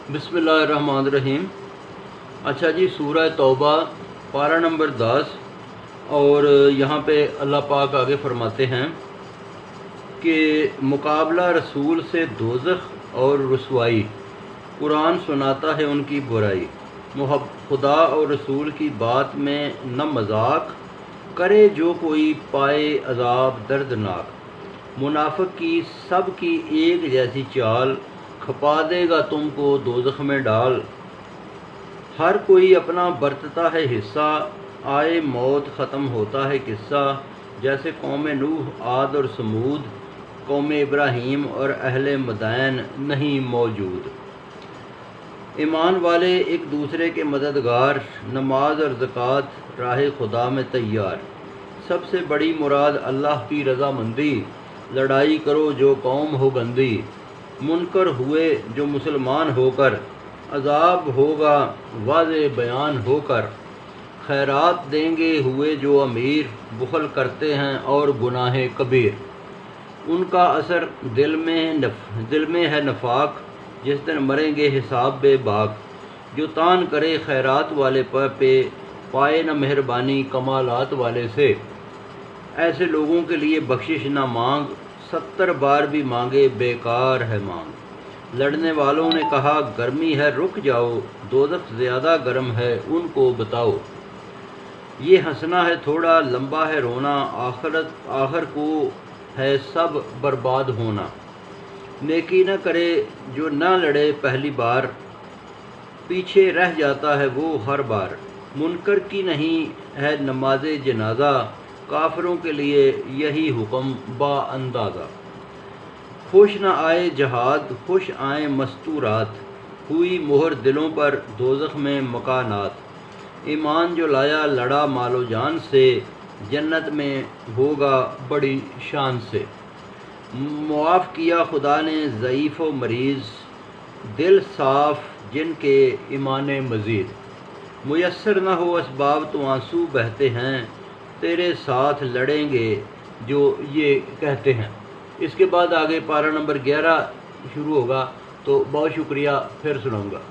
बिस्मिल्लाहिर्रहमानिर्रहीम। अच्छा जी, सूरह तौबा पारा नंबर 10 और यहाँ पे अल्लाह पाक आगे फरमाते हैं कि मुकाबला रसूल से दोज़ख और रुसवाई, कुरान सुनाता है उनकी बुराई। खुदा और रसूल की बात में न मजाक करे जो कोई पाए अजाब दर्दनाक। मुनाफिक की सब की एक जैसी चाल, खपा देगा तुमको दोज़ख में डाल। हर कोई अपना बरतता है हिस्सा, आए मौत ख़त्म होता है किस्सा। जैसे कौम नूह, आद और समूद, कौम इब्राहीम और अहले मदैन नहीं मौजूद। ईमान वाले एक दूसरे के मददगार, नमाज और ज़कात राह खुदा में तैयार। सबसे बड़ी मुराद अल्लाह की रज़ामंदी, लड़ाई करो जो कौम हो गंदी। मुनकर हुए जो मुसलमान होकर, अजाब होगा वाज़े बयान होकर। खैरात देंगे हुए जो अमीर, बुखल करते हैं और गुनाह कबीर। उनका असर दिल में है नफाक, जिस दिन मरेंगे हिसाब बेबाक। जो तान करे खैरात वाले पे, पाए न मेहरबानी कमालात वाले से। ऐसे लोगों के लिए बख्शिश ना मांग, 70 बार भी मांगे बेकार है मांग। लड़ने वालों ने कहा गर्मी है रुक जाओ, दोज़ख ज़्यादा गर्म है उनको बताओ। ये हंसना है थोड़ा लंबा है रोना, आखिर को है सब बर्बाद होना। नेकी न करे जो न लड़े पहली बार, पीछे रह जाता है वो हर बार। मुनकर की नहीं है नमाज जनाजा, काफिरों के लिए यही हुक्म बा अंदाज़ा। खुश न आए जहाद खुश आए मस्तूरात, हुई मोहर दिलों पर दोज़ख में मकानात। ईमान जो लाया लड़ा मालो जान से, जन्नत में होगा बड़ी शान से। मुआफ़ किया खुदा ने ज़ईफ़ व मरीज़, दिल साफ़ जिनके ईमान मज़ीद। मुयस्सर न हो असबाब तो आंसू बहते हैं, तेरे साथ लड़ेंगे जो ये कहते हैं। इसके बाद आगे पारा नंबर 11 शुरू होगा, तो बहुत शुक्रिया, फिर सुनाऊँगा।